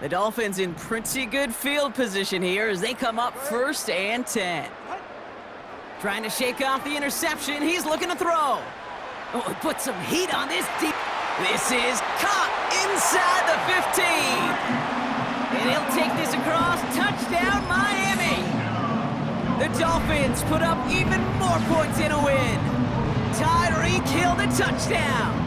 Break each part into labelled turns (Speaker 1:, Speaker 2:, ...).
Speaker 1: The Dolphins in pretty good field position here as they come up 1st and 10. Trying to shake off the interception. He's looking to throw. Oh, he put some heat on this deep. This is caught inside the 15. And he'll take this across. Touchdown, Miami. The Dolphins put up even more points in a win. Tyreek Hill the touchdown.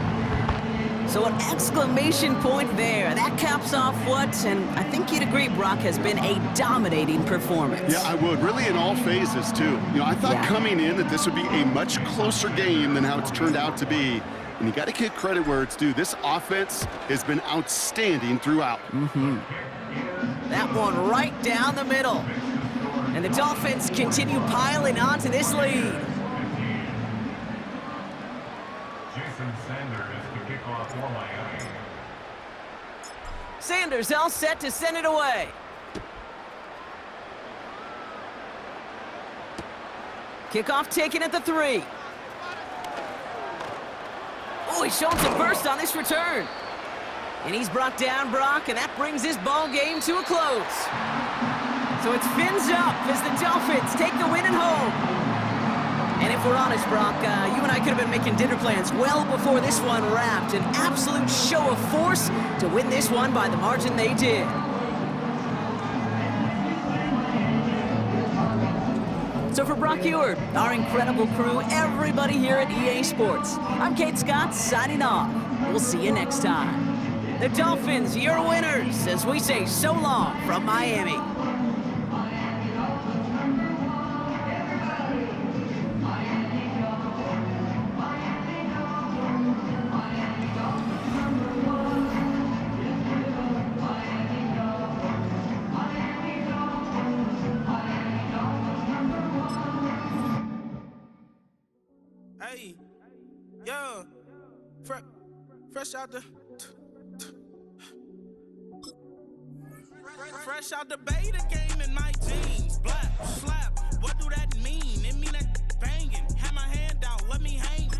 Speaker 1: So an exclamation point there. That caps off what, and I think you'd agree, Brock, has been a dominating performance.
Speaker 2: Yeah, I would. Really in all phases, too. I thought coming in that this would be a much closer game than how it's turned out to be. And you got to give credit where it's due. This offense has been outstanding throughout.
Speaker 1: That one right down the middle. And the Dolphins continue piling onto this lead. Sanders all set to send it away. Kickoff taken at the 3. Oh, he's showing some burst on this return. And he's brought down, Brock, and that brings this ball game to a close. So it's fins up as the Dolphins take the win at home. And if we're honest, Brock, you and I could have been making dinner plans well before this one wrapped. An absolute show of force to win this one by the margin they did. So for Brock Ewart, our incredible crew, everybody here at EA Sports, I'm Kate Scott signing off. We'll see you next time. The Dolphins, your winners, as we say so long from Miami.
Speaker 3: Hey, yeah, fresh out the beta game in my jeans. Black slap, what do that mean? It mean that banging. Have my hand out, let me hang.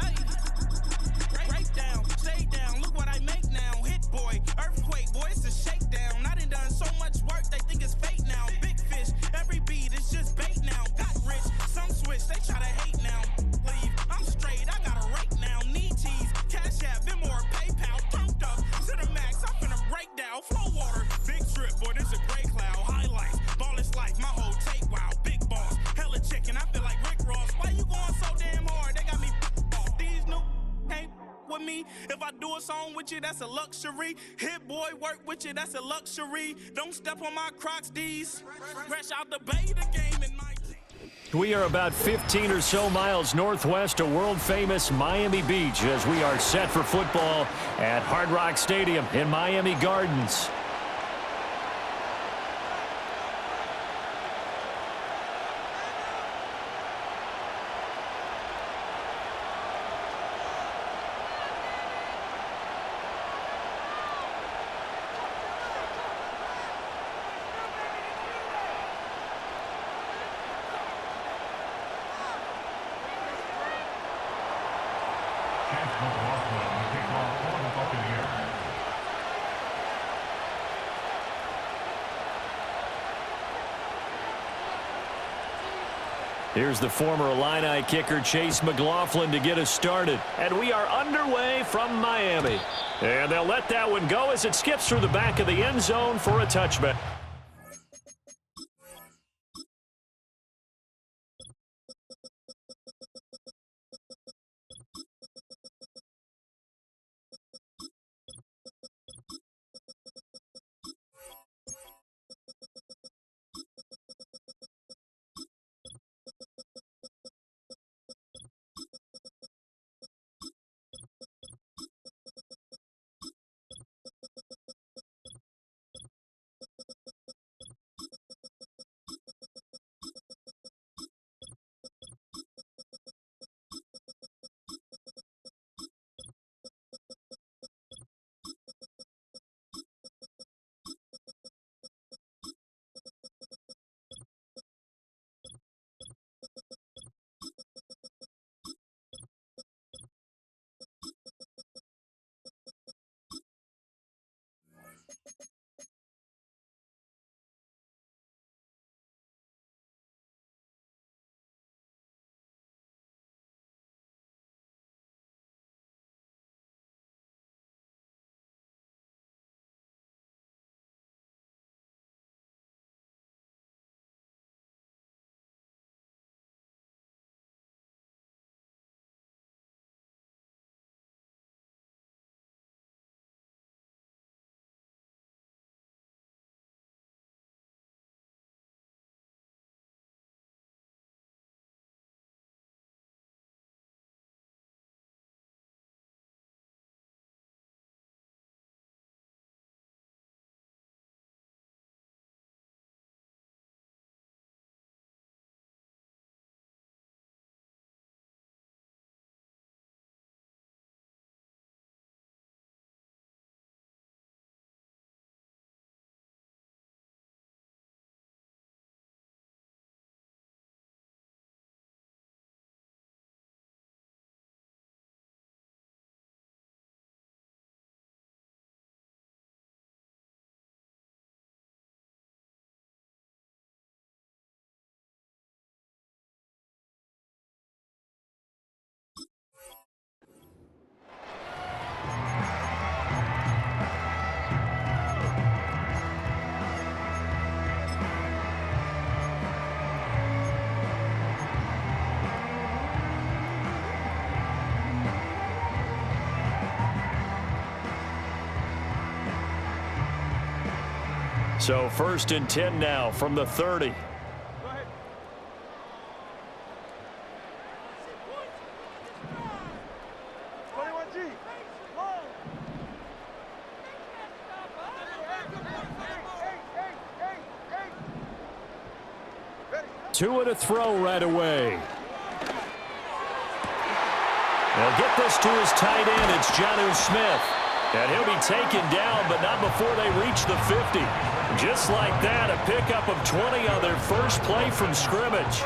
Speaker 3: Hey, break down, stay down. Look what I make now. Hit boy, earthquake, boy, it's a shakedown. I done so much work, they think it's fate now. Big fish, every beat is just bait now. Got rich, some switch, they try to hate now. Leave, I'm straight, I got a rake now. Need cheese, cash app, Venmo or PayPal. Turned up to the max, I'm finna break down. Flow water, big trip, boy, this a gray cloud. Highlights, ball is life, my whole take wild. Big boss, hella chicken, I feel like Rick Ross. Why you going so damn hard? They got me off. These new ain't with me. If I do a song with you, that's a luxury. Hit boy, work with you, that's a luxury. Don't step on my Crocs, D's. Fresh out the beta game in my...
Speaker 4: We are about 15 or so miles northwest of world-famous Miami Beach as we are set for football at Hard Rock Stadium in Miami Gardens. Here's the former Illini kicker Chase McLaughlin to get us started. And we are underway from Miami. And they'll let that one go as it skips through the back of the end zone for a touchback. So 1st and 10 now from the 30. Tua to throw right away. They'll get this to his tight end. It's Jonnu Smith. And he'll be taken down, but not before they reach the 50. Just like that, a pickup of 20 on their first play from scrimmage.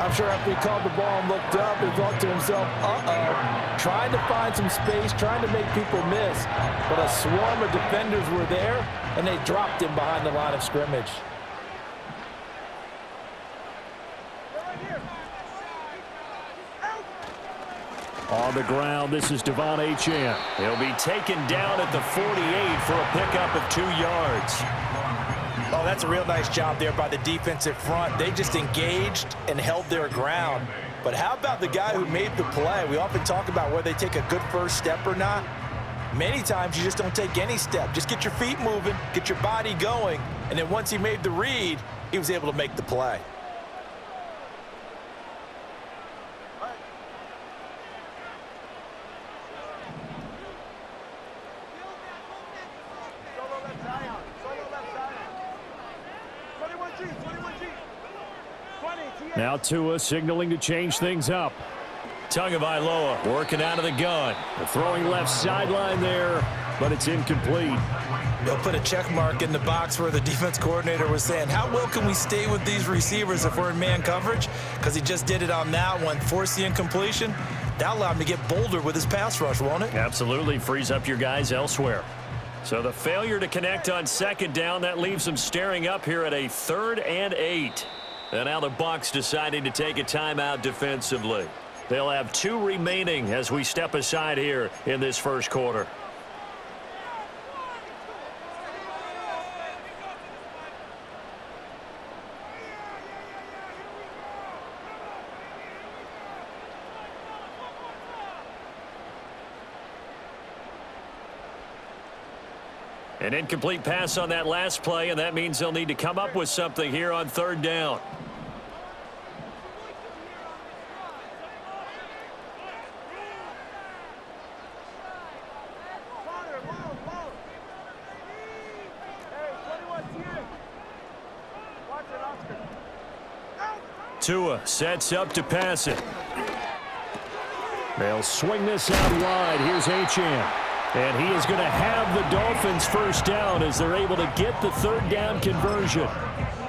Speaker 5: I'm sure after he caught the ball and looked up, he thought to himself, trying to find some space, trying to make people miss. But a swarm of defenders were there, and they dropped him behind the line of scrimmage.
Speaker 4: On the ground, this is Devon Achane. He'll be taken down at the 48 for a pickup of 2 yards.
Speaker 5: Oh, that's a real nice job there by the defensive front. They just engaged and held their ground. But how about the guy who made the play? We often talk about whether they take a good first step or not. Many times you just don't take any step. Just get your feet moving, get your body going, and then once he made the read, he was able to make the play.
Speaker 4: Now Tua signaling to change things up. Tagovailoa working out of the gun. The throwing left sideline there, but it's incomplete.
Speaker 5: They'll put a check mark in the box where the defense coordinator was saying, how well can we stay with these receivers if we're in man coverage? Because he just did it on that one, forced the incompletion. That allowed him to get bolder with his pass rush, won't it?
Speaker 4: Absolutely, frees up your guys elsewhere. So the failure to connect on 2nd down, that leaves them staring up here at a 3rd and 8. And now the Bucs deciding to take a timeout defensively. They'll have 2 remaining as we step aside here in this first quarter. An incomplete pass on that last play, and that means they'll need to come up with something here on 3rd down. Tua sets up to pass it. They'll swing this out wide. Here's Achane. And he is going to have the Dolphins first down as they're able to get the 3rd down conversion.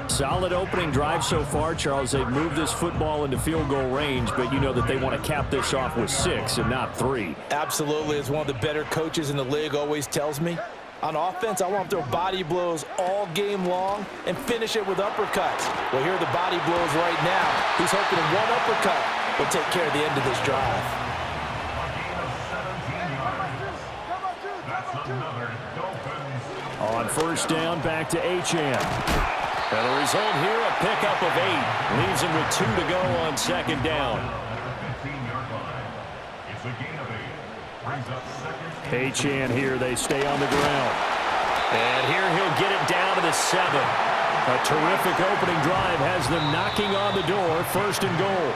Speaker 4: Solid opening drive so far, Charles. They've moved this football into field goal range, but you know that they want to cap this off with 6 and not 3.
Speaker 5: Absolutely. As one of the better coaches in the league always tells me, On offense, I want to throw body blows all game long and finish it with uppercuts. Well, here are the body blows right now. He's hoping one uppercut will take care of the end of this drive.
Speaker 4: On first down, back to Achane. And the result here, a pickup of 8. Leaves him with 2 to go on second down. Achane here, they stay on the ground. And here he'll get it down to the 7. A terrific opening drive has them knocking on the door, first and goal.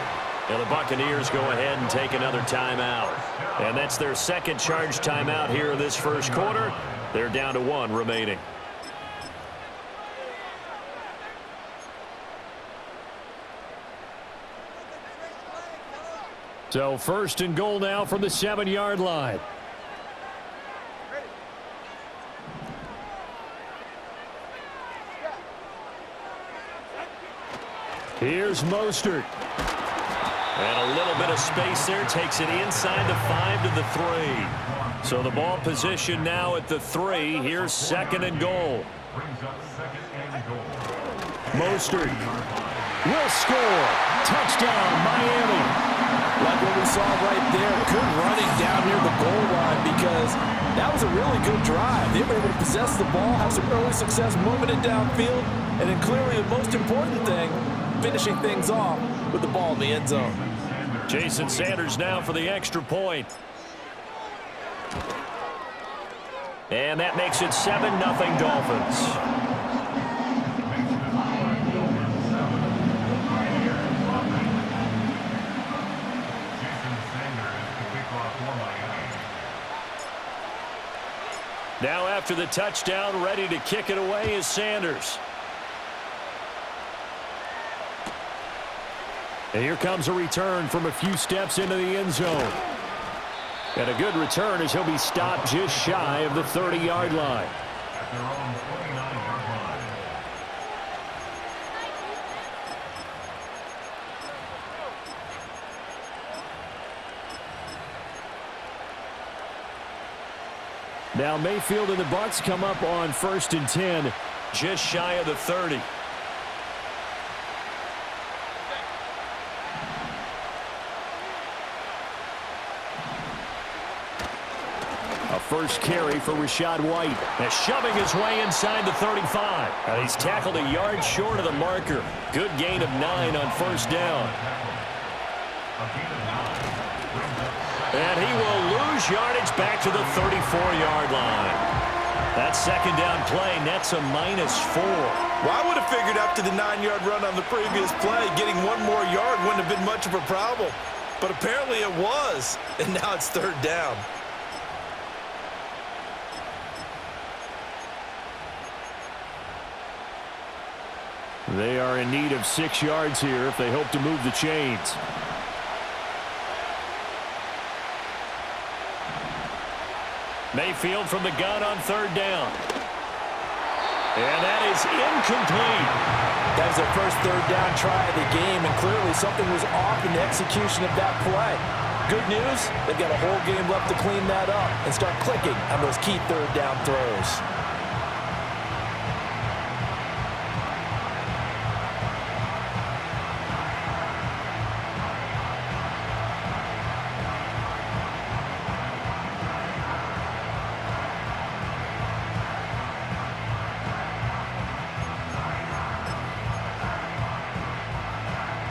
Speaker 4: And the Buccaneers go ahead and take another timeout. And that's their second charge timeout here in this first quarter. They're down to 1 remaining. So first and goal now from the 7-yard line. Here's Mostert. And a little bit of space there. Takes it inside the 5 to the 3. So the ball position now at the 3. Here's second and goal. Mostert will score. Touchdown, Miami.
Speaker 5: Like what we saw right there, good running down near the goal line because that was a really good drive. They were able to possess the ball, have some early success moving it downfield, and then clearly the most important thing, finishing things off with the ball in the end zone.
Speaker 4: Jason Sanders now for the extra point. And that makes it 7-0 Dolphins. Now after the touchdown, ready to kick it away is Sanders. And here comes a return from a few steps into the end zone. And a good return as he'll be stopped just shy of the 30-yard line. Now Mayfield and the Bucs come up on 1st and 10, just shy of the 30. A first carry for Rachaad White. And shoving his way inside the 35. And he's tackled a yard short of the marker. Good gain of 9 on first down. And he will lose yardage back to the 34-yard line. That second down play nets a -4.
Speaker 5: Well, I would have figured after the 9-yard run on the previous play, getting one more yard wouldn't have been much of a problem. But apparently it was, and now it's third down.
Speaker 4: They are in need of 6 yards here if they hope to move the chains. Mayfield from the gun on third down. And that is incomplete.
Speaker 5: That was their first third down try of the game, and clearly something was off in the execution of that play. Good news, they've got a whole game left to clean that up and start clicking on those key third down throws.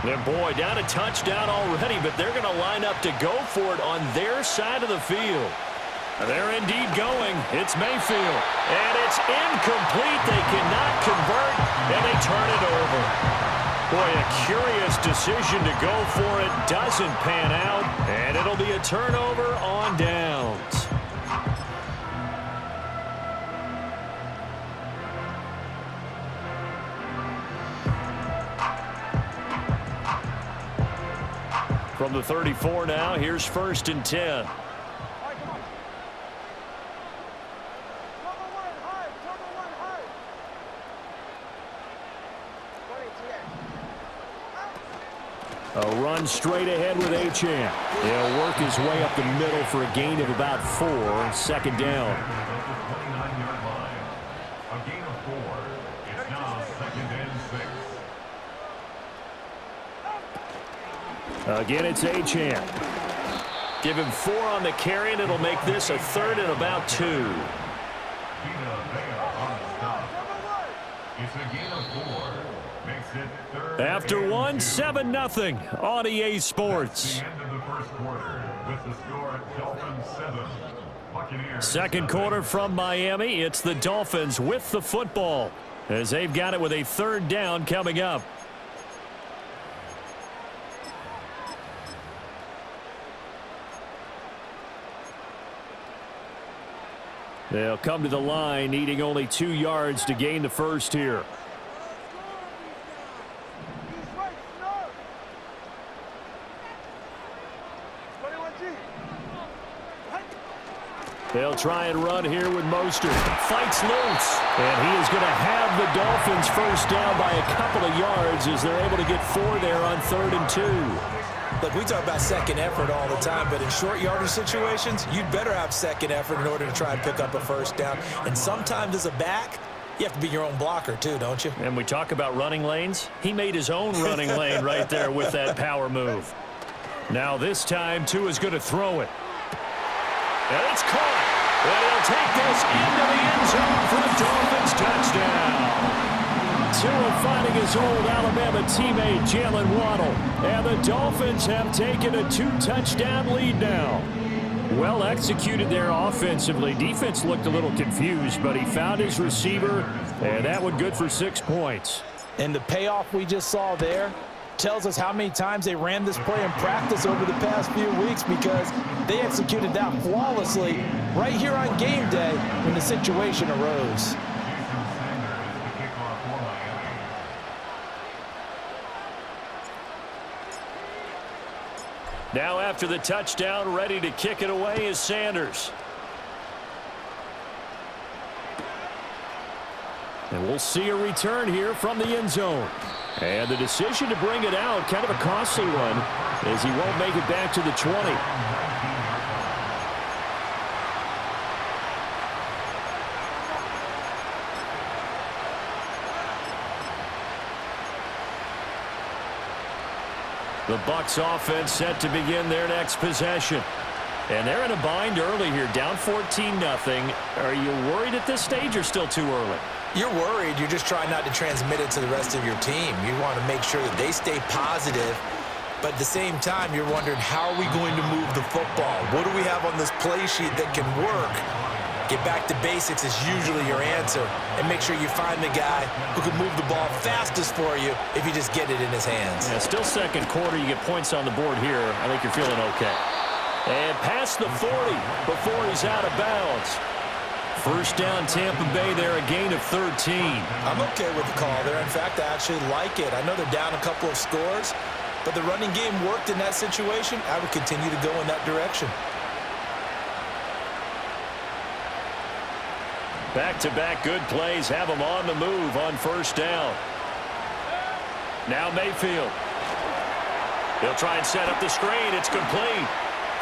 Speaker 4: And boy, down a touchdown already, but they're going to line up to go for it on their side of the field. They're indeed going. It's Mayfield. And it's incomplete. They cannot convert, and they turn it over. Boy, a curious decision to go for it. Doesn't pan out, and it'll be a turnover on downs. From the 34 now, here's 1st and 10. A run straight ahead with Achane. He'll work his way up the middle for a gain of about 4. Second down.
Speaker 6: A gain of 4. It's now 2nd and 6.
Speaker 4: Again, it's Achane. Give him 4 on the carry, and it'll make this a 3rd and about 2.
Speaker 6: It's a gain of 4. Makes it 3rd.
Speaker 4: After one, 7-0 on EA Sports.
Speaker 6: The end of the first quarter with the score Dolphins 7, Buccaneers.
Speaker 4: Second quarter from Miami. It's the Dolphins with the football as they've got it with a 3rd down coming up. They'll come to the line, needing only 2 yards to gain the first here. They'll try and run here with Mostert. Fights loose. And he is going to have the Dolphins first down by a couple of yards as they're able to get 4 there on 3rd and 2.
Speaker 5: Look, we talk about second effort all the time, but in short yardage situations, you'd better have second effort in order to try and pick up a first down. And sometimes as a back, you have to be your own blocker too, don't you?
Speaker 4: And we talk about running lanes. He made his own running lane right there with that power move. Now this time, Tua is going to throw it. And it's caught. And he'll take this into the end zone for the Dolphins touchdown. Tua finding his old Alabama teammate Jalen Waddle. And the Dolphins have taken a 2-touchdown lead now. Well executed there offensively. Defense looked a little confused, but he found his receiver, and that one good for 6 points.
Speaker 5: And the payoff we just saw there tells us how many times they ran this play in practice over the past few weeks, because they executed that flawlessly right here on game day when the situation arose.
Speaker 4: Now after the touchdown, ready to kick it away is Sanders. And we'll see a return here from the end zone. And the decision to bring it out, kind of a costly one, as he won't make it back to the 20. The Bucs offense set to begin their next possession. And they're in a bind early here, down 14-0. Are you worried at this stage or still too early?
Speaker 5: You're worried. You're just trying not to transmit it to the rest of your team. You want to make sure that they stay positive. But at the same time, you're wondering, how are we going to move the football? What do we have on this play sheet that can work? Get back to basics is usually your answer. And make sure you find the guy who can move the ball fastest for you if you just get it in his hands.
Speaker 4: Yeah, still second quarter. You get points on the board here. I think you're feeling okay. And past the 40 before he's out of bounds. First down, Tampa Bay there, a gain of 13.
Speaker 5: I'm okay with the call there. In fact, I actually like it. I know they're down a couple of scores, but the running game worked in that situation. I would continue to go in that direction.
Speaker 4: Back-to-back good plays have him on the move on first down. Now Mayfield. He'll try and set up the screen. It's complete.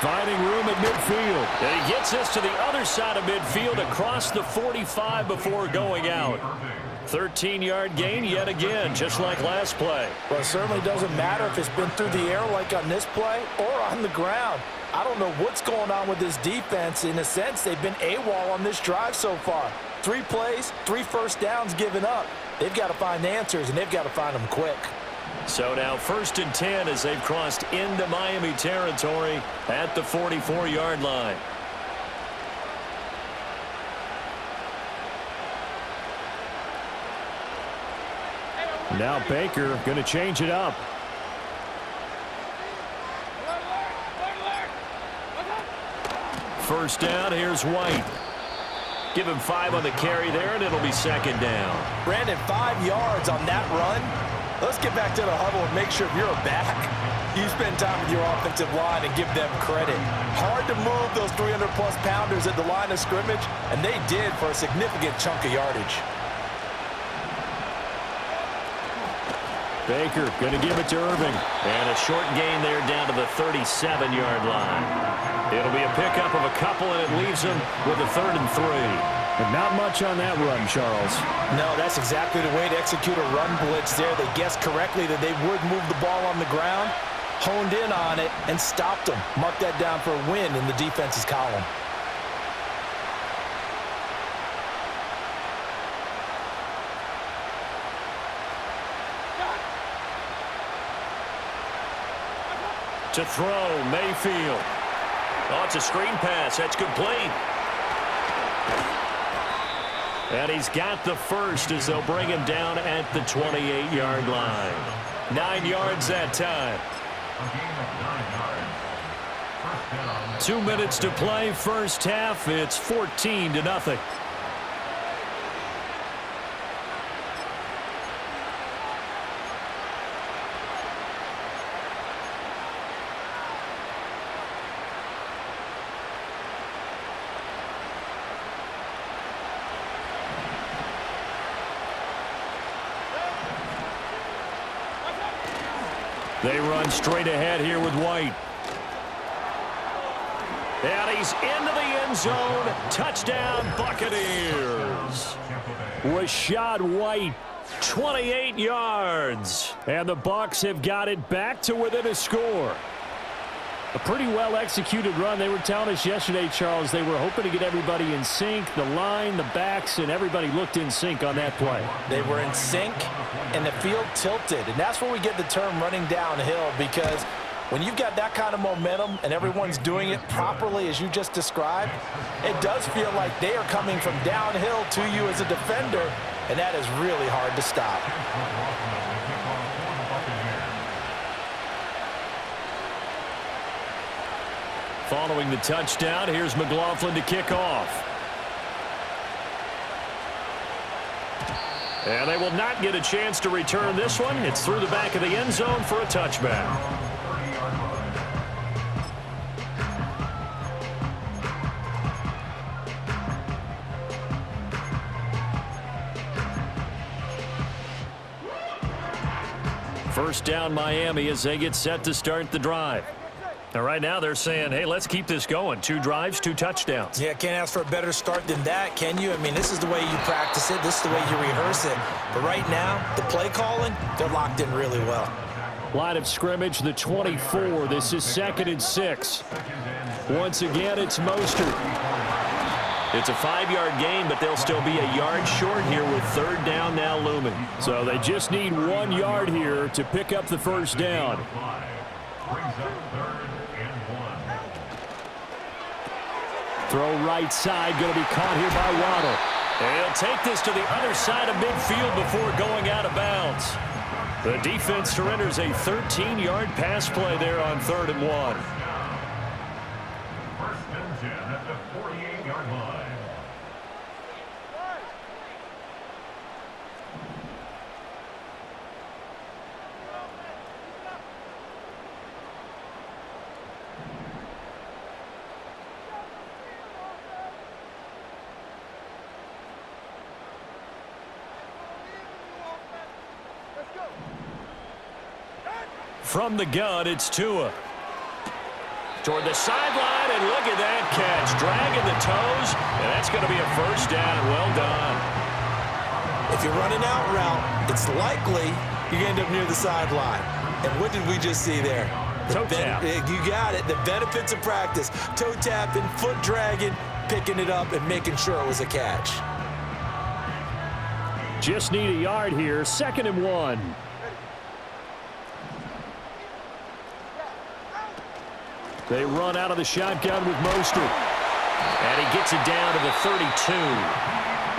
Speaker 4: Finding room at midfield. And he gets this to the other side of midfield across the 45 before going out. 13-yard gain yet again, just like last play.
Speaker 5: Well, it certainly doesn't matter if it's been through the air like on this play or on the ground. I don't know what's going on with this defense. In a sense, they've been AWOL on this drive so far. 3 plays, 3 first downs given up. They've got to find answers, and they've got to find them quick.
Speaker 4: So now 1st and 10 as they've crossed into Miami territory at the 44-yard line. Now Baker going to change it up. First down, here's White. Give him 5 on the carry there, and it'll be 2nd down.
Speaker 5: Brandon, 5 yards on that run. Let's get back to the huddle and make sure if you're a back, you spend time with your offensive line and give them credit. Hard to move those 300-plus pounders at the line of scrimmage, and they did for a significant chunk of yardage.
Speaker 4: Baker going to give it to Irving. And a short gain there down to the 37-yard line. It'll be a pickup of a couple, and it leaves them with a 3rd and 3.
Speaker 7: But not much on that run, Charles.
Speaker 5: No, that's exactly the way to execute a run blitz there. They guessed correctly that they would move the ball on the ground, honed in on it, and stopped them. Mark that down for a win in the defense's column.
Speaker 4: To throw, Mayfield. Oh, it's a screen pass. That's complete. And he's got the first as they'll bring him down at the 28-yard line. 9 yards that time. 2 minutes to play, first half. It's 14-0. They run straight ahead here with White. And he's into the end zone. Touchdown, Buccaneers. Rashad White, 28 yards. And the Bucs have got it back to within a score.
Speaker 7: A pretty well-executed run. They were telling us yesterday, Charles, they were hoping to get everybody in sync, the line, the backs, and everybody looked in sync on that play.
Speaker 5: They were in sync, and the field tilted. And that's where we get the term running downhill, because when you've got that kind of momentum and everyone's doing it properly as you just described, it does feel like they are coming from downhill to you as a defender, and that is really hard to stop.
Speaker 4: Following the touchdown, here's McLaughlin to kick off. And they will not get a chance to return this one. It's through the back of the end zone for a touchback. First down, Miami, as they get set to start the drive. Now, right now, they're saying, hey, let's keep this going. 2 drives, 2 touchdowns.
Speaker 5: Yeah, can't ask for a better start than that, can you? I mean, this is the way you practice it. This is the way you rehearse it. But right now, the play calling, they're locked in really well.
Speaker 7: Line of scrimmage, the 24. This is 2nd and 6. Once again, it's Mostert.
Speaker 4: It's a 5-yard gain, but they'll still be a yard short here with 3rd down now looming.
Speaker 7: So they just need 1 yard here to pick up the first down. Throw right side, going to be caught here by Waddle.
Speaker 4: They'll take this to the other side of midfield before going out of bounds. The defense surrenders a 13-yard pass play there on 3rd and 1.
Speaker 6: First and 10 at the 48-yard line.
Speaker 4: From the gun, it's Tua. Toward the sideline, and look at that catch. Dragging the toes, and that's going to be a first down. Well done.
Speaker 5: If you're running out route, it's likely you're going to end up near the sideline. And what did we just see there?
Speaker 4: Toe tap.
Speaker 5: You got it. The benefits of practice. Toe tapping, foot dragging, picking it up, and making sure it was a catch.
Speaker 7: Just need a yard here. 2nd and 1. They run out of the shotgun with Mostert.
Speaker 4: And he gets it down to the 32.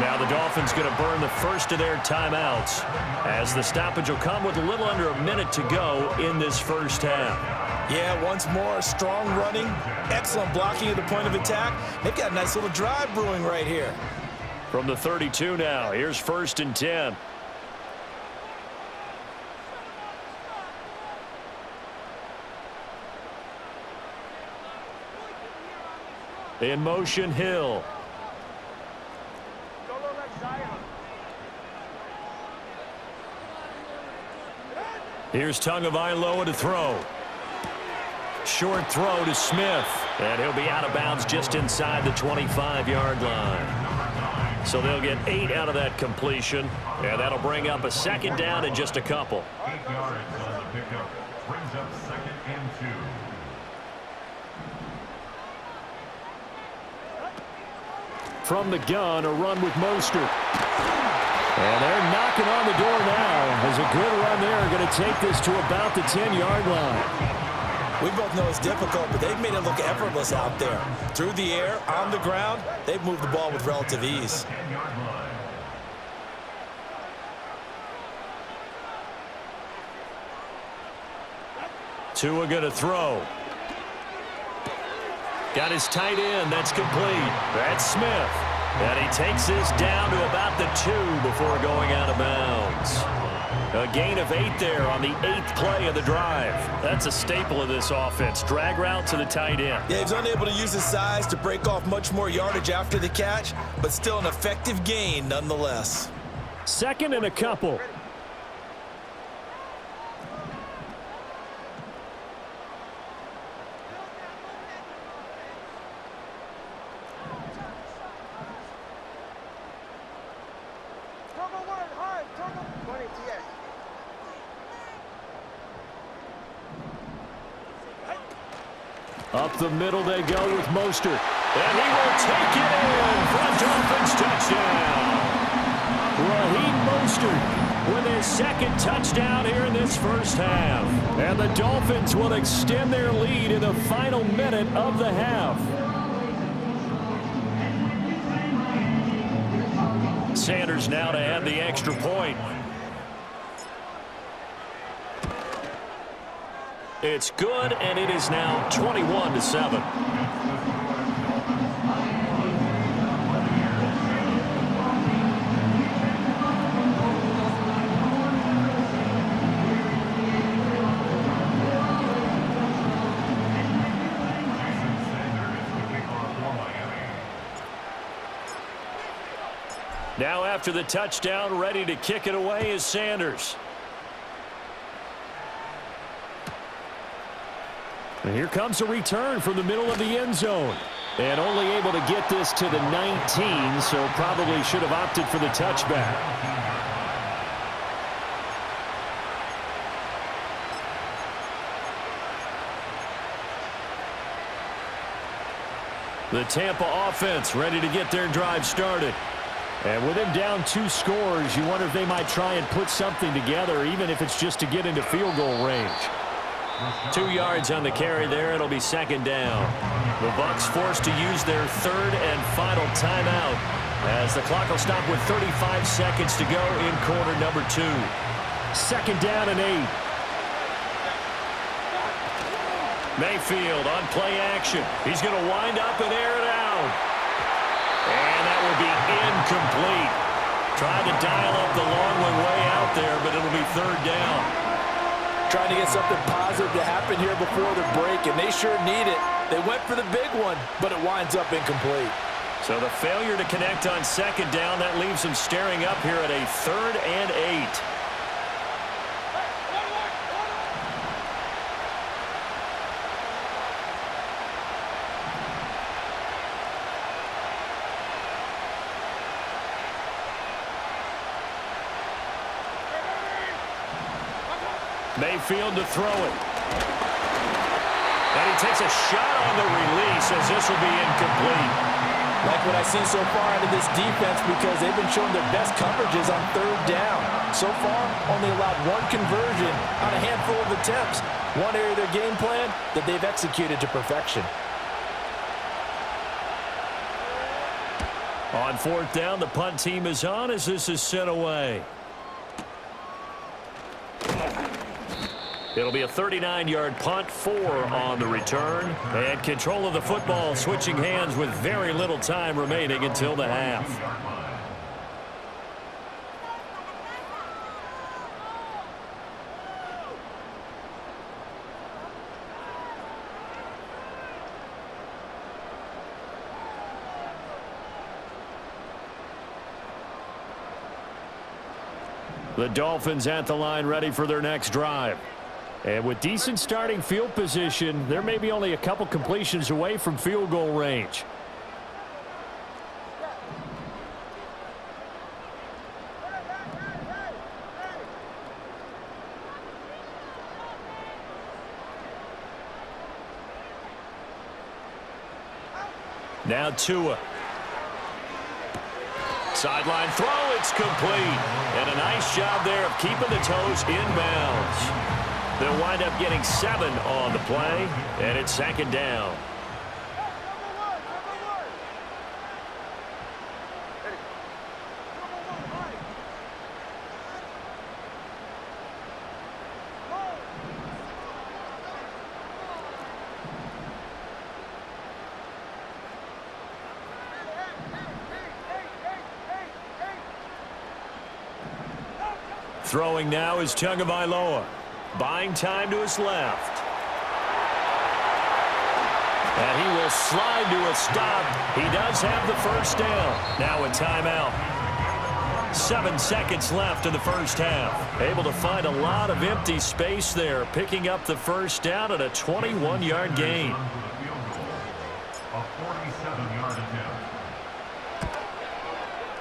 Speaker 4: Now the Dolphins going to burn the first of their timeouts as the stoppage will come with a little under a minute to go in this first half.
Speaker 5: Yeah, once more, strong running, excellent blocking at the point of attack. They've got a nice little drive brewing right here.
Speaker 4: From the 32 now, here's 1st and 10. In motion, Hill. Here's Tagovailoa to throw. Short throw to Smith. And he'll be out of bounds just inside the 25-yard line. So they'll get 8 out of that completion. And that'll bring up a second down in just a couple.
Speaker 6: 8 yards on the pickup. Brings up 2nd and 2.
Speaker 7: From the gun, a run with Mostert. And they're knocking on the door now. As a good run there, going to take this to about the 10-yard line.
Speaker 5: We both know it's difficult, but they've made it look effortless out there. Through the air, on the ground, they've moved the ball with relative ease.
Speaker 4: Tua going to throw. Got his tight end. That's complete. That's Smith. And he takes this down to about the 2 before going out of bounds. A gain of 8 there on the 8th play of the drive. That's a staple of this offense. Drag route to the tight end.
Speaker 5: Yeah, he's unable to use his size to break off much more yardage after the catch, but still an effective gain nonetheless.
Speaker 7: 2nd and a couple. Up the middle they go with Mostert.
Speaker 4: And he will take it in for a Dolphins touchdown.
Speaker 7: Raheem Mostert with his 2nd touchdown here in this first half. And the Dolphins will extend their lead in the final minute of the half.
Speaker 4: Sanders now to add the extra point. It's good, and it is now 21-7. Now after the touchdown, ready to kick it away is Sanders.
Speaker 7: And here comes a return from the middle of the end zone. And only able to get this to the 19, so probably should have opted for the touchback.
Speaker 4: The Tampa offense ready to get their drive started.
Speaker 7: And with him down 2 scores, you wonder if they might try and put something together, even if it's just to get into field goal range.
Speaker 4: 2 yards on the carry there. It'll be 2nd down. The Bucs forced to use their 3rd and final timeout as the clock will stop with 35 seconds to go in quarter number 2.
Speaker 7: 2nd down and 8.
Speaker 4: Mayfield on play action. He's going to wind up and air it out. And that will be incomplete. Tried to dial up the long one way out there, but it'll be 3rd down.
Speaker 5: Trying to get something positive to happen here before the break, and they sure need it. They went for the big one, but it winds up incomplete.
Speaker 4: So the failure to connect on 2nd down, that leaves them staring up here at a 3rd and 8. Mayfield to throw it. And he takes a shot on the release as this will be incomplete.
Speaker 5: Like what I see so far out of this defense, because they've been showing their best coverages on 3rd down. So far, only allowed 1 conversion on a handful of attempts. One area of their game plan that they've executed to perfection.
Speaker 4: On 4th down, the punt team is on as this is sent away. It'll be a 39-yard punt, 4 on the return. And control of the football switching hands with very little time remaining until the half.
Speaker 7: The Dolphins at the line ready for their next drive. And with decent starting field position, there may be only a couple completions away from field goal range. Now Tua. Sideline throw, it's complete. And a nice job there of keeping the toes inbounds. They'll wind up getting 7 on the play, and it's second down. Throwing now is Tagovailoa. Buying time to his left. And he will slide to a stop. He does have the first down. Now a timeout. 7 seconds left in the first half. Able to find a lot of empty space there, picking up the first down at a 21-yard gain.
Speaker 6: A 47-yard attempt.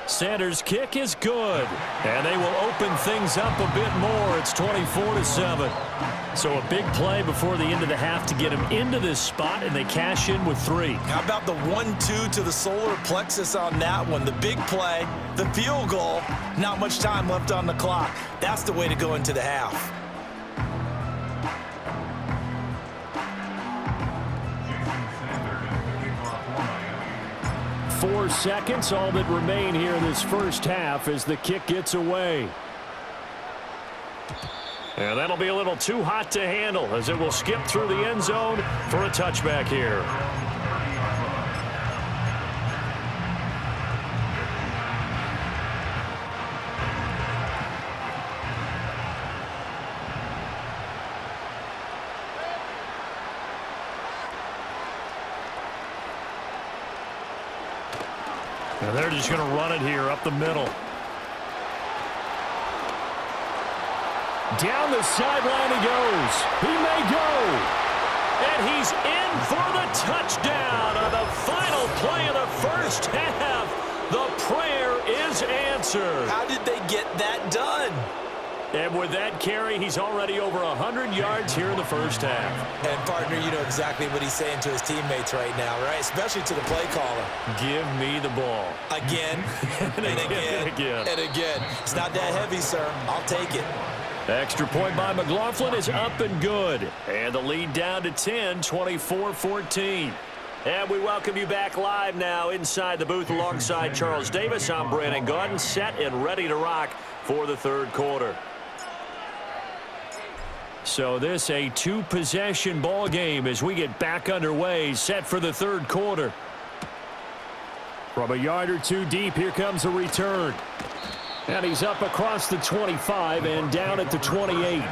Speaker 7: Sanders' kick is good, and they will open things up a bit more. It's 24-7. So a big play before the end of the half to get them into this spot, and they cash in with 3.
Speaker 5: How about the 1-2 to the solar plexus on that one? The big play, the field goal, not much time left on the clock. That's the way to go into the half.
Speaker 7: 4 seconds, all that remain here in this first half as the kick gets away. And that'll be a little too hot to handle as it will skip through the end zone for a touchback here. And they're just going to run it here up the middle. Down the sideline he goes. He may go. And he's in for the touchdown on the final play of the first half. The prayer is answered.
Speaker 5: How did they get that done?
Speaker 7: And with that carry, he's already over 100 yards here in the first half.
Speaker 5: And, partner, you know exactly what he's saying to his teammates right now, right? Especially to the play caller.
Speaker 7: Give me the ball.
Speaker 5: Again, and again, and again. It's not that heavy, sir. I'll take it.
Speaker 7: Extra point by McLaughlin is up and good. And the lead down to 10, 24-14. And we welcome you back live now inside the booth alongside Charles Davis. I'm Brandon Gaudin, set and ready to rock for the third quarter. So this a 2-possession ball game as we get back underway, set for the third quarter. From a yard or two deep, here comes a return. And he's up across the 25 and down at the 28.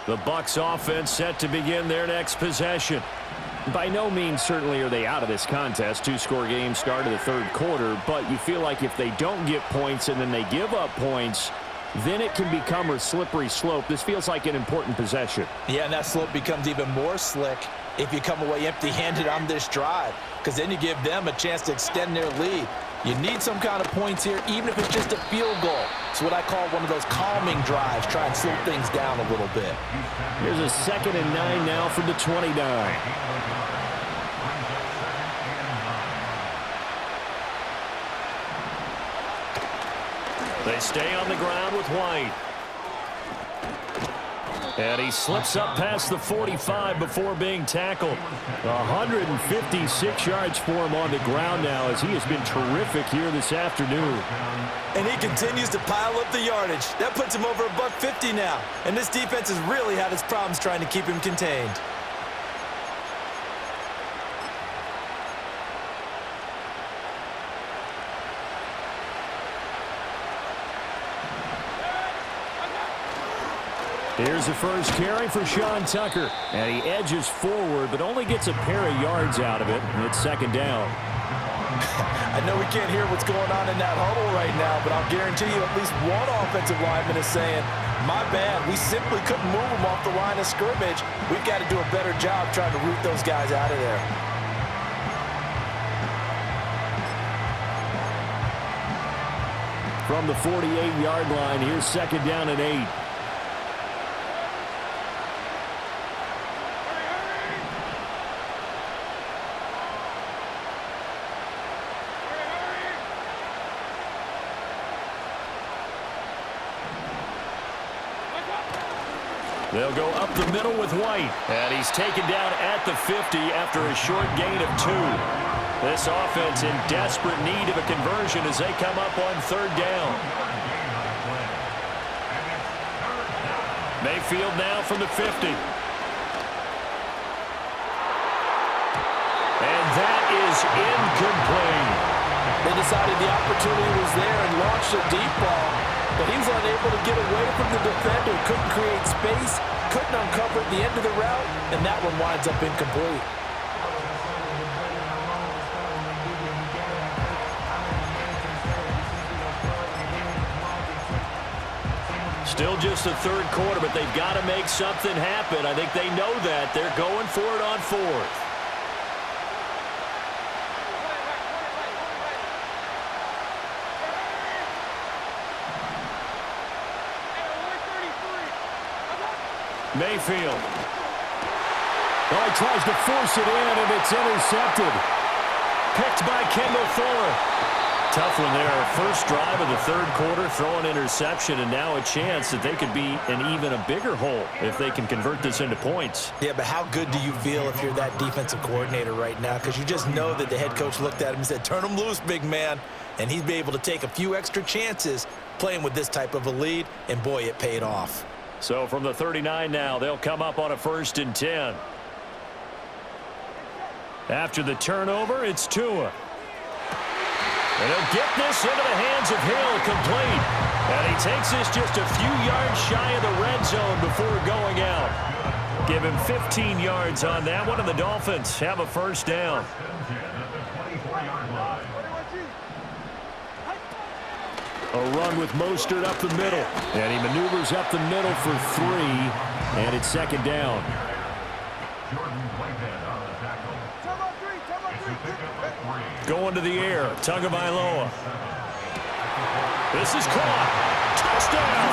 Speaker 7: The Bucs offense set to begin their next possession. By no means certainly are they out of this contest. 2-score game start of the third quarter, but you feel like if they don't get points and then they give up points, then it can become a slippery slope. This feels like an important possession.
Speaker 5: Yeah, and that slope becomes even more slick if you come away empty-handed on this drive, because then you give them a chance to extend their lead. You need some kind of points here, even if it's just a field goal. It's what I call one of those calming drives. Try and slow things down a little bit.
Speaker 7: Here's a 2nd and 9 now from the 29. They stay on the ground with White. And he slips up past the 45 before being tackled. 156 yards for him on the ground now as he has been terrific here this afternoon.
Speaker 5: And he continues to pile up the yardage. That puts him over $150 now. And this defense has really had its problems trying to keep him contained.
Speaker 7: Here's the first carry for Sean Tucker. And he edges forward, but only gets a pair of yards out of it. And it's second down.
Speaker 5: I know we can't hear what's going on in that huddle right now, but I'll guarantee you at least one offensive lineman is saying, my bad, we simply couldn't move them off the line of scrimmage. We've got to do a better job trying to root those guys out of there.
Speaker 7: From the 48-yard line, here's second down and 8. They'll go up the middle with White. And he's taken down at the 50 after a short gain of 2. This offense in desperate need of a conversion as they come up on third down. Mayfield now from the 50. And that is incomplete.
Speaker 5: They decided the opportunity was there and launched a deep ball, but he was unable to get away from the defender, couldn't create space, couldn't uncover at the end of the route, and that one winds up incomplete.
Speaker 4: Still just the third quarter, but they've got to make something happen. I think they know that. They're going for it on fourth. Mayfield.
Speaker 7: Oh, he tries to force it in, and it's intercepted.
Speaker 4: Picked by Kendall Fuller. Tough one there. First drive of the third quarter, throw an interception, and now a chance that they could be in even a bigger hole if they can convert this into points.
Speaker 5: Yeah, but how good do you feel if you're that defensive coordinator right now? Because you just know that the head coach looked at him and said, turn him loose, big man. And he's been able to take a few extra chances playing with this type of a lead, and boy, it paid off.
Speaker 4: So from the 39 now, they'll come up on a 1st and 10. After the turnover, it's Tua. And he'll get this into the hands of Hill, complete. And he takes this just a few yards shy of the red zone before going out. Give him 15 yards on that one, and the Dolphins have a first down.
Speaker 7: A run with Mostert up the middle. And he maneuvers up the middle for 3. And it's second down.
Speaker 4: Going to the air, Tagovailoa. This is caught. Touchdown!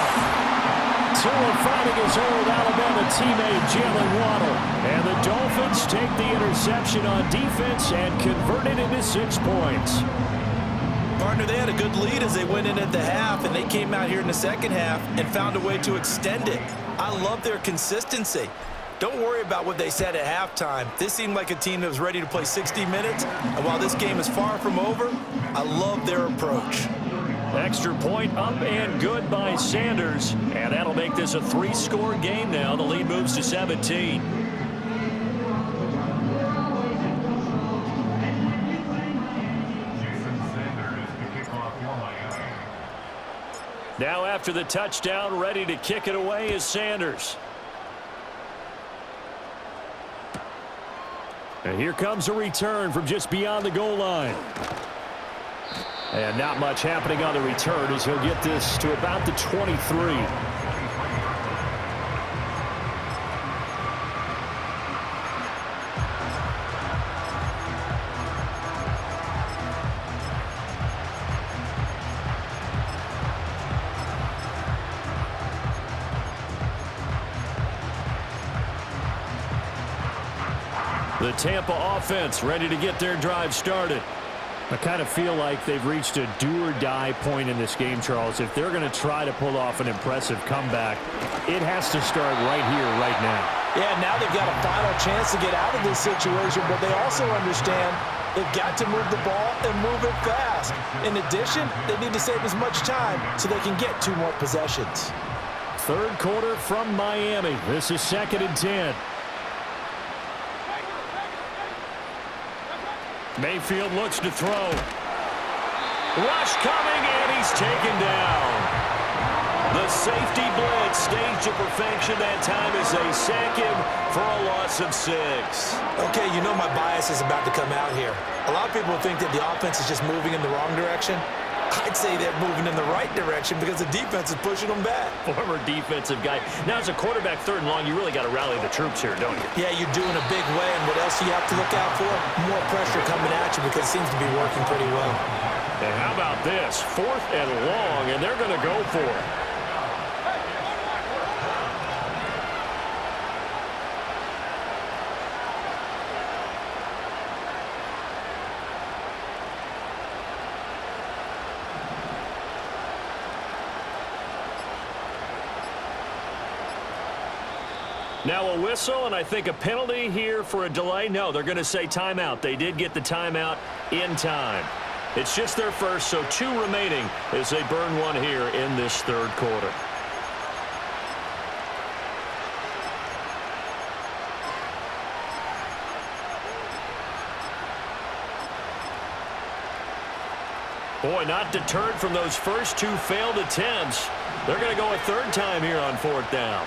Speaker 7: Tua finding his old Alabama teammate Jalen Waddle. And the Dolphins take the interception on defense and convert it into 6 points.
Speaker 5: Partner, they had a good lead as they went in at the half, and they came out here in the second half and found a way to extend it. I love their consistency. Don't worry about what they said at halftime. This seemed like a team that was ready to play 60 minutes, and while this game is far from over, I love their approach.
Speaker 4: Extra point up and good by Sanders, and that'll make this a 3-score game now. The lead moves to 17. Now after the touchdown, ready to kick it away is Sanders.
Speaker 7: And here comes a return from just beyond the goal line. And not much happening on the return as he'll get this to about the 23.
Speaker 4: The Tampa offense ready to get their drive started.
Speaker 7: I kind of feel like they've reached a do-or-die point in this game, Charles. If they're going to try to pull off an impressive comeback, it has to start right here, right now.
Speaker 5: Yeah, now they've got a final chance to get out of this situation, but they also understand they've got to move the ball and move it fast. In addition, they need to save as much time so they can get 2 more possessions.
Speaker 7: Third quarter from Miami. This is 2nd and 10.
Speaker 4: Mayfield looks to throw. Rush coming, and he's taken down. The safety blitz staged to perfection that time as they sack him for a loss of 6.
Speaker 5: Okay, you know my bias is about to come out here. A lot of people think that the offense is just moving in the wrong direction. I'd say they're moving in the right direction because the defense is pushing them back.
Speaker 4: Former defensive guy. Now, as a quarterback, 3rd and long, you really got to rally the troops here, don't you?
Speaker 5: Yeah, you're doing a big way, and what else do you have to look out for? More pressure coming at you because it seems to be working pretty well.
Speaker 4: And how about this? 4th and long, and they're going to go for it. Now a whistle, and I think a penalty here for a delay. No, they're going to say timeout. They did get the timeout in time. It's just their first, so 2 remaining as they burn one here in this 3rd quarter. Boy, not deterred from those first 2 failed attempts. They're going to go a 3rd time here on 4th down.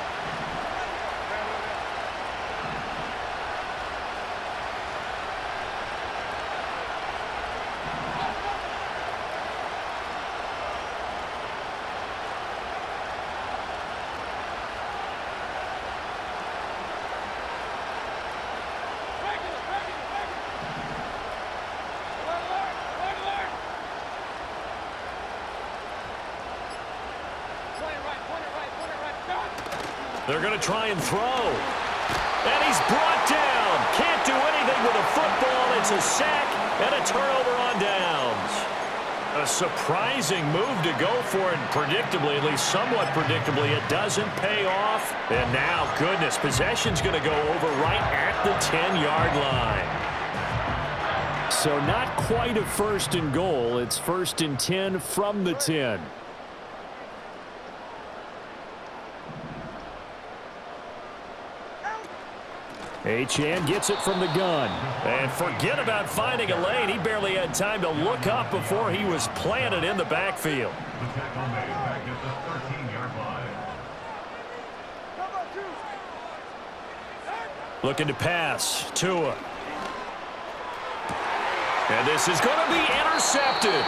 Speaker 4: They're going to try and throw. And he's brought down. Can't do anything with a football. It's a sack and a turnover on downs. A surprising move to go for it. Predictably, at least somewhat predictably, it doesn't pay off. And now, goodness, possession's going to go over right at the 10-yard line.
Speaker 7: So not quite a 1st and goal. It's 1st and 10 from the 10. Achane gets it from the gun.
Speaker 4: And forget about finding a lane. He barely had time to look up before he was planted in the backfield.
Speaker 6: The tackle made back at the 13-yard line.
Speaker 4: Looking to pass. Tua. And this is going to be intercepted.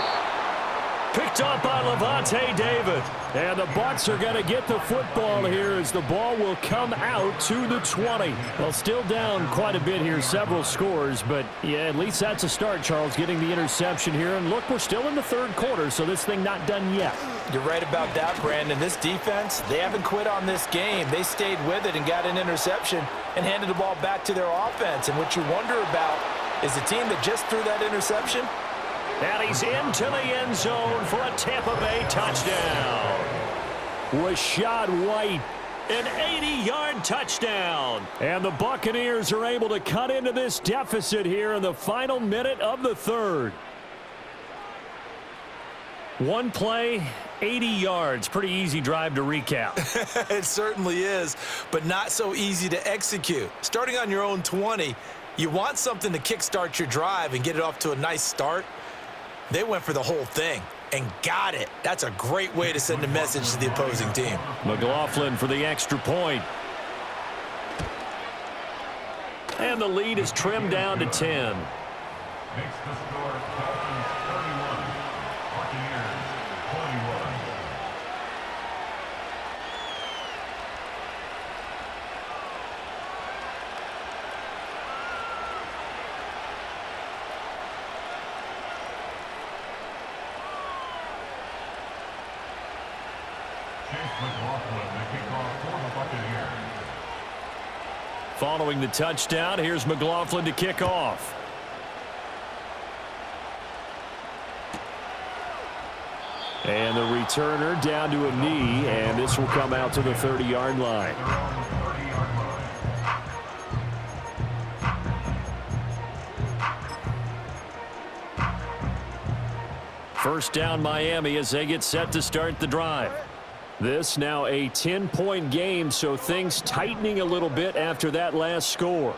Speaker 4: Picked up by Levante David.
Speaker 7: And the Bucs are going to get the football here as the ball will come out to the 20. Well, still down quite a bit here, several scores, but yeah, at least that's a start, Charles, getting the interception here. And look, we're still in the 3rd quarter, so this thing not done yet.
Speaker 5: You're right about that, Brandon. This defense, they haven't quit on this game. They stayed with it and got an interception and handed the ball back to their offense. And what you wonder about is the team that just threw that interception.
Speaker 4: And he's into the end zone for a Tampa Bay touchdown.
Speaker 7: Rashad White.
Speaker 4: An 80-yard touchdown.
Speaker 7: And the Buccaneers are able to cut into this deficit here in the final minute of the 3rd.
Speaker 4: One play, 80 yards. Pretty easy drive to recap.
Speaker 5: It certainly is, but not so easy to execute. Starting on your own 20, you want something to kickstart your drive and get it off to a nice start. They went for the whole thing and got it. That's a great way to send a message to the opposing team.
Speaker 4: McLaughlin for the extra point. And the lead is trimmed down to 10.
Speaker 6: Makes the score Dolphins 31, Buccaneers 21. McLaughlin, the kickoff for the Buccaneers.
Speaker 4: Following the touchdown, here's McLaughlin to kick off.
Speaker 7: And the returner down to a knee, and this will come out to the 30-yard line.
Speaker 4: First down Miami as they get set to start the drive.
Speaker 7: This now a 10-point game, so things tightening a little bit after that last score.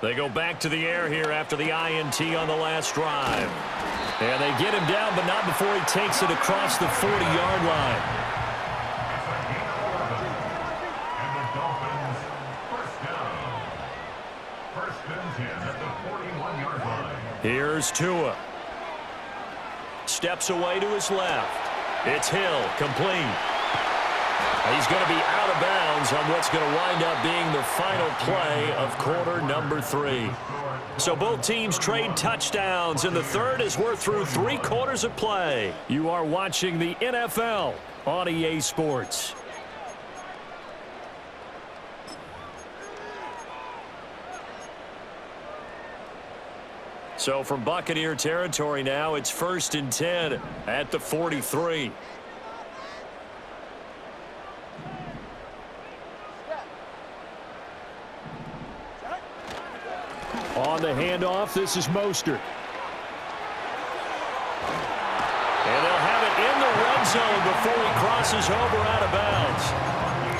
Speaker 4: They go back to the air here after the INT on the last drive. And they get him down, but not before he takes it across the 40-yard line.
Speaker 6: And the Dolphins, first down. First and 10 at the 41-yard line.
Speaker 4: Here's Tua. Steps away to his left. It's Hill, complete. He's going to be out of bounds on what's going to wind up being the final play of quarter number 3. So both teams trade touchdowns, and the third as we're through 3 quarters of play. You are watching the NFL on EA Sports. So from Buccaneer territory now, it's 1st and 10 at the 43.
Speaker 7: On the handoff, this is Mostert.
Speaker 4: And they'll have it in the red zone before he crosses over out of bounds.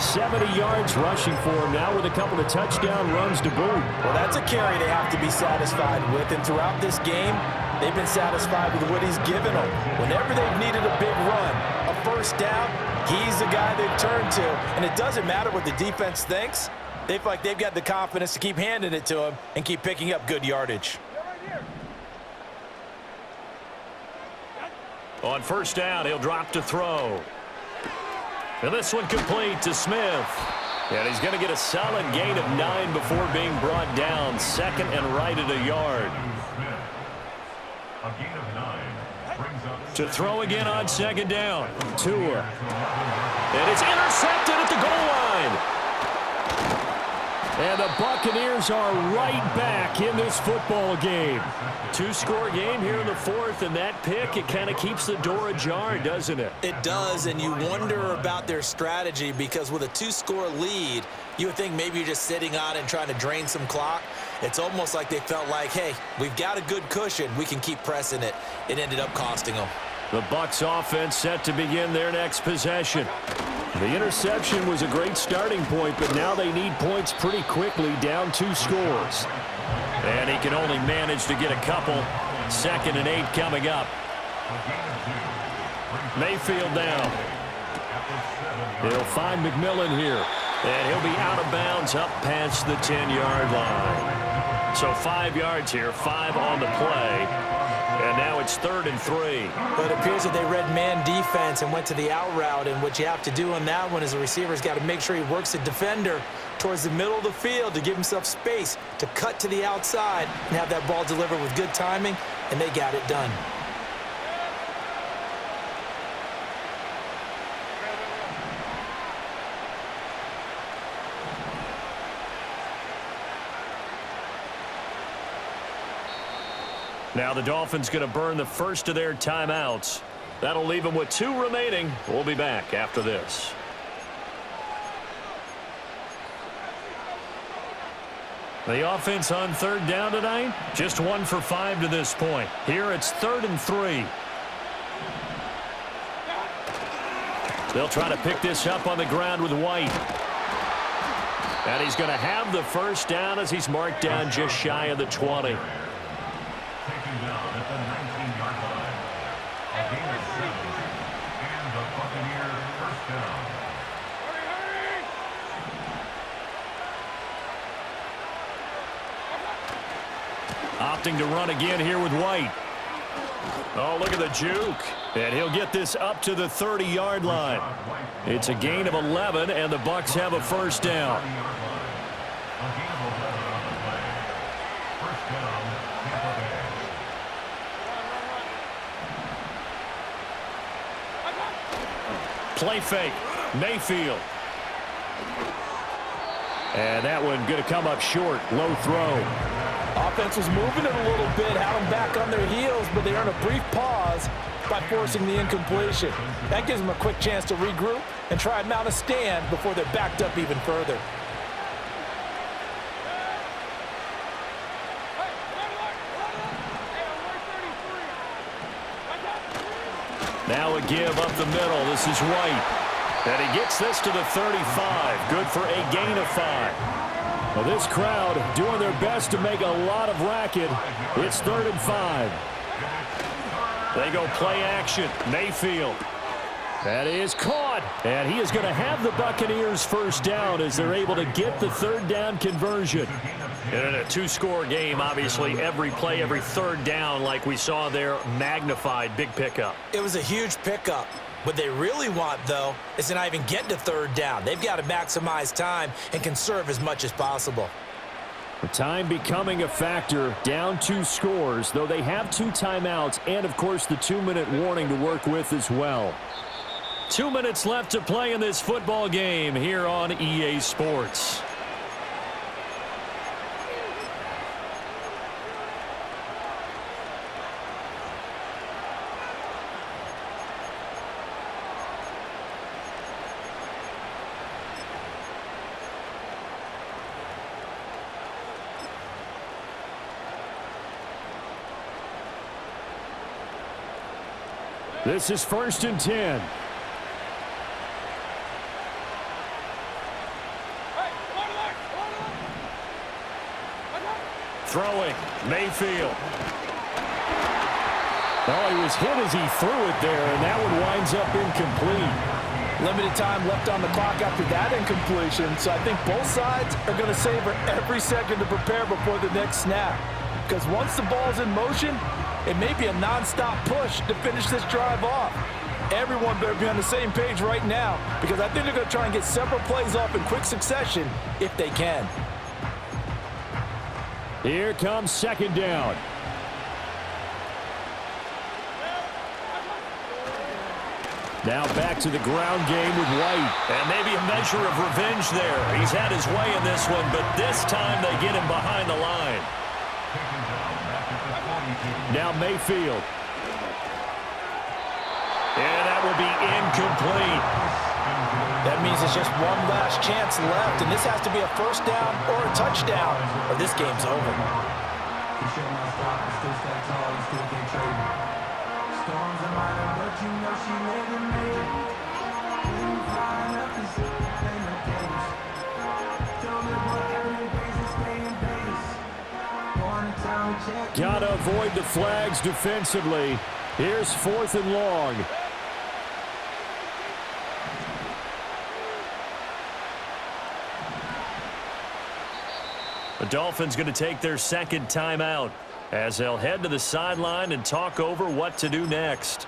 Speaker 7: 70 yards rushing for him now with a couple of touchdown runs to boot.
Speaker 5: Well, that's a carry they have to be satisfied with, and throughout this game, they've been satisfied with what he's given them. Whenever they've needed a big run, a first down, he's the guy they've turned to, and it doesn't matter what the defense thinks. They feel like they've got the confidence to keep handing it to him and keep picking up good yardage.
Speaker 4: On first down, he'll drop to throw. And this one complete to Smith. And he's going to get a solid gain of 9 before being brought down. 2nd and right at a yard.
Speaker 6: A gain of 9 brings up
Speaker 4: To throw again on 2nd down. Tua. And it's intercepted at the goal line.
Speaker 7: And the Buccaneers are right back in this football game.
Speaker 4: 2-score game here in the 4th, and that pick, it kind of keeps the door ajar, doesn't it?
Speaker 5: It does, and you wonder about their strategy because with a 2-score lead, you would think maybe you're just sitting on it and trying to drain some clock. It's almost like they felt like, hey, we've got a good cushion. We can keep pressing it. It ended up costing them.
Speaker 4: The Bucs offense set to begin their next possession.
Speaker 7: The interception was a great starting point, but now they need points pretty quickly, down 2 scores.
Speaker 4: And he can only manage to get a couple. 2nd and 8 coming up. Mayfield down.
Speaker 7: He'll find McMillan here.
Speaker 4: And he'll be out of bounds up past the 10-yard line. So 5 yards here, 5 on the play. And now it's 3rd and 3.
Speaker 5: But it appears that they read man defense and went to the out route, and what you have to do on that one is the receiver's got to make sure he works the defender towards the middle of the field to give himself space to cut to the outside and have that ball delivered with good timing, and they got it done.
Speaker 4: Now the Dolphins going to burn the first of their timeouts. That'll leave them with 2 remaining. We'll be back after this. The offense on 3rd down tonight, just 1 for 5 to this point. Here it's 3rd and 3. They'll try to pick this up on the ground with White. And he's going to have the first down as he's marked down just shy of the 20.
Speaker 6: taken down at the 19-yard line. A gain of 7. And the Buccaneers first down.
Speaker 4: Opting to run again here with White. Oh, look at the juke. And he'll get this up to the 30-yard line. It's a gain of 11, and the Bucs have a first down. Play fake. Mayfield. And that one going to come up short. Low throw.
Speaker 5: Offense was moving it a little bit, had them back on their heels, but they earn a brief pause by forcing the incompletion. That gives them a quick chance to regroup and try and mount a stand before they're backed up even further.
Speaker 4: Now a give up the middle. This is White. And he gets this to the 35. Good for a gain of 5.
Speaker 7: Well, this crowd doing their best to make a lot of racket. It's 3rd and 5.
Speaker 4: They go play action. Mayfield.
Speaker 7: That is caught, and he is going to have the Buccaneers first down as they're able to get the third down conversion.
Speaker 4: And in a two-score game, obviously, every play, every third down, like we saw there, magnified. Big pickup.
Speaker 5: It was a huge pickup. What they really want, though, is to not even get to third down. They've got to maximize time and conserve as much as possible.
Speaker 7: The time becoming a factor, down 2 scores, though they have 2 timeouts and, of course, the 2-minute warning to work with as well.
Speaker 4: 2 minutes left to play in this football game here on EA Sports.
Speaker 7: This is 1st and 10.
Speaker 4: Throwing, Mayfield.
Speaker 7: Oh, he was hit as he threw it there, and that one winds up incomplete.
Speaker 5: Limited time left on the clock after that incompletion, so I think both sides are going to savor every second to prepare before the next snap. Because once the ball's in motion, it may be a non-stop push to finish this drive off. Everyone better be on the same page right now, because I think they're going to try and get several plays off in quick succession if they can.
Speaker 7: Here comes 2nd down. Now back to the ground game with White.
Speaker 4: And maybe a measure of revenge there. He's had his way in this one, but this time they get him behind the line.
Speaker 7: Now Mayfield.
Speaker 4: And that will be incomplete.
Speaker 5: That means it's just one last chance left, and this has to be a first down or a touchdown, or this game's over.
Speaker 7: Gotta avoid the flags defensively. Here's 4th and long.
Speaker 4: The Dolphins going to take their 2nd timeout as they'll head to the sideline and talk over what to do next.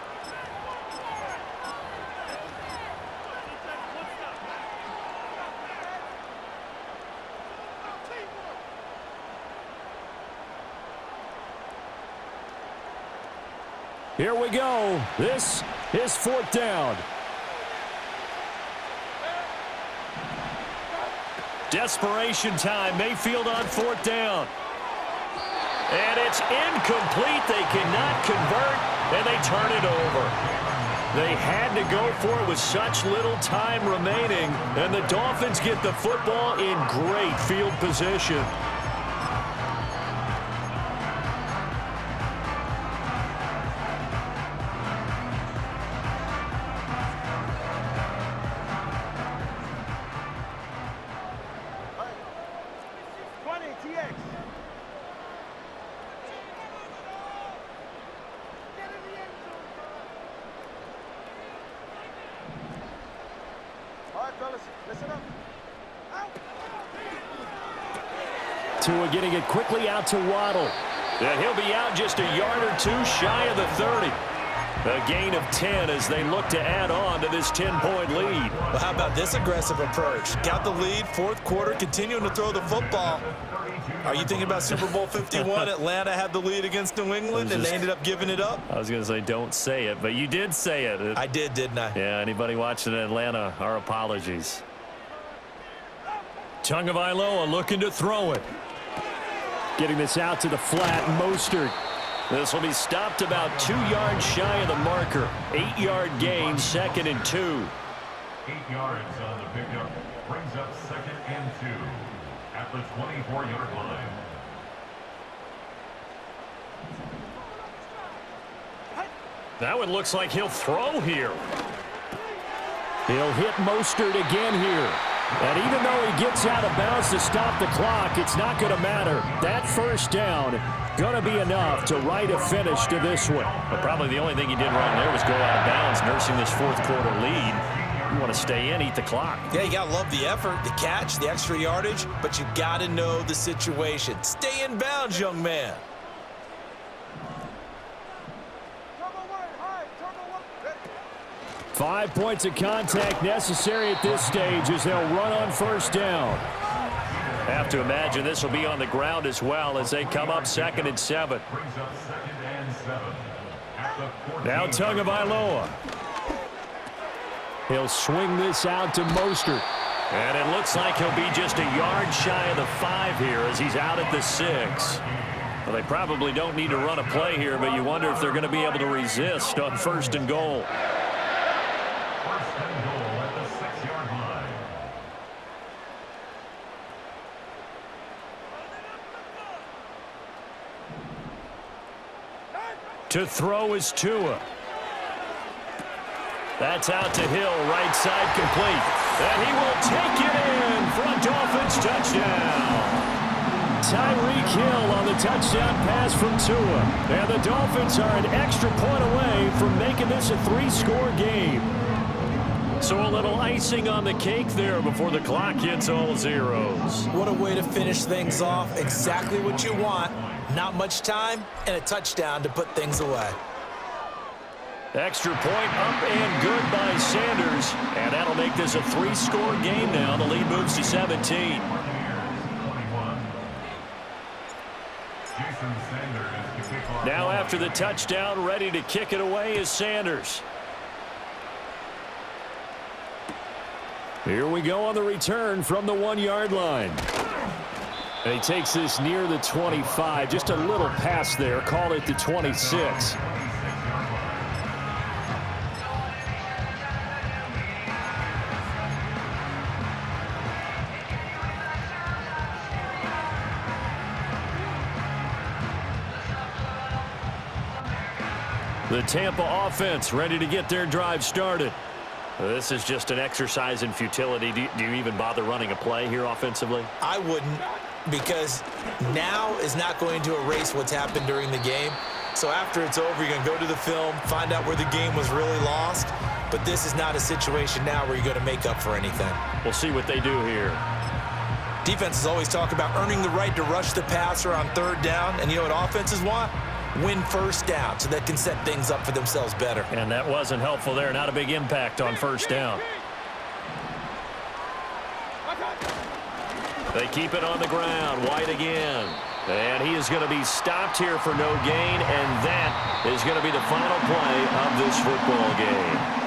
Speaker 7: Here we go. This is 4th down.
Speaker 4: Desperation time. Mayfield on 4th down. And it's incomplete. They cannot convert, and they turn it over. They had to go for it with such little time remaining, and the Dolphins get the football in great field position.
Speaker 7: Tua getting it quickly out to Waddle.
Speaker 4: And he'll be out just a yard or 2 shy of the 30. A gain of 10 as they look to add on to this 10-point lead.
Speaker 5: Well, how about this aggressive approach? Got the lead, 4th quarter, continuing to throw the football. Are you thinking about Super Bowl 51? Atlanta had the lead against New England, and they ended up giving it up?
Speaker 4: I was going to say don't say it, but you did say it.
Speaker 5: I did, didn't I?
Speaker 4: Yeah, anybody watching Atlanta, our apologies. Tagovailoa looking to throw it.
Speaker 7: Getting this out to the flat, Mostert.
Speaker 4: This will be stopped about 2 yards shy of the marker. 8-yard gain, 2nd and 2.
Speaker 6: 8 yards on the pickup. Brings up 2nd and 2 at the 24-yard line.
Speaker 4: That one looks like he'll throw here.
Speaker 7: He'll hit Mostert again here. And even though he gets out of bounds to stop the clock, it's not going to matter. That first down going to be enough to write a finish to this one.
Speaker 4: But probably the only thing he did wrong there was go out of bounds, nursing this fourth quarter lead. You want to stay in, eat the clock.
Speaker 5: Yeah, you got to love the effort, the catch, the extra yardage, but you got to know the situation. Stay in bounds, young man.
Speaker 7: Five points of contact necessary at this stage as they'll run on first down.
Speaker 4: Have to imagine this will be on the ground as well as they come up 2nd and 7.
Speaker 6: Brings up 2nd and 7. At the 14.
Speaker 7: Now Tagovailoa. He'll swing this out to Mostert.
Speaker 4: And it looks like he'll be just a yard shy of the 5 here as he's out at the 6. Well, they probably don't need to run a play here, but you wonder if they're going to be able to resist on 1st and goal.
Speaker 6: 1st and goal at the 6-yard line.
Speaker 7: To throw is Tua.
Speaker 4: That's out to Hill, right side complete. And he will take it in for a Dolphins touchdown.
Speaker 7: Tyreek Hill on the touchdown pass from Tua. And the Dolphins are an extra point away from making this a 3-score game.
Speaker 4: So a little icing on the cake there before the clock hits all zeros.
Speaker 5: What a way to finish things off. Exactly what you want. Not much time and a touchdown to put things away.
Speaker 4: Extra point up and good by Sanders. And that'll make this a 3-score game now. The lead moves to 17. Now after the touchdown, ready to kick it away is Sanders.
Speaker 7: Here we go on the return from the 1-yard line. And he takes this near the 25. Just a little pass there. Call it the 26.
Speaker 4: The Tampa offense ready to get their drive started. This is just an exercise in futility. Do you even bother running a play here offensively?
Speaker 5: I wouldn't, because now is not going to erase what's happened during the game. So after it's over, you're going to go to the film, find out where the game was really lost. But this is not a situation now where you're going to make up for anything.
Speaker 4: We'll see what they do here.
Speaker 5: Defenses always talk about earning the right to rush the passer on 3rd down. And you know what offenses want? Win 1st down so they can set things up for themselves better.
Speaker 4: And that wasn't helpful there. Not a big impact on 1st down. They keep it on the ground. White again. And he is going to be stopped here for no gain. And that is going to be the final play of this football game.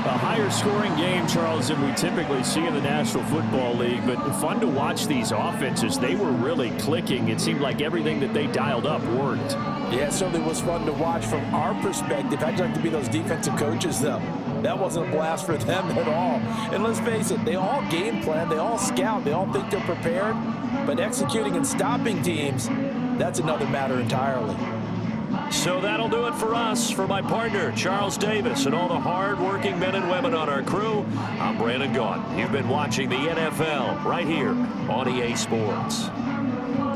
Speaker 7: A higher scoring game, Charles, than we typically see in the National Football League, but fun to watch these offenses. They were really clicking. It seemed like everything that they dialed up worked.
Speaker 5: Yeah, it certainly was fun to watch from our perspective. How'd you like to be those defensive coaches, though? That wasn't a blast for them at all. And let's face it, they all game plan, they all scout, they all think they're prepared, but executing and stopping teams, that's another matter entirely.
Speaker 4: So that'll do it for us. For my partner, Charles Davis, and all the hard-working men and women on our crew, I'm Brandon Gaudin. You've been watching the NFL right here on EA Sports.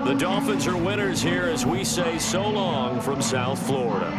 Speaker 4: The Dolphins are winners here as we say so long from South Florida.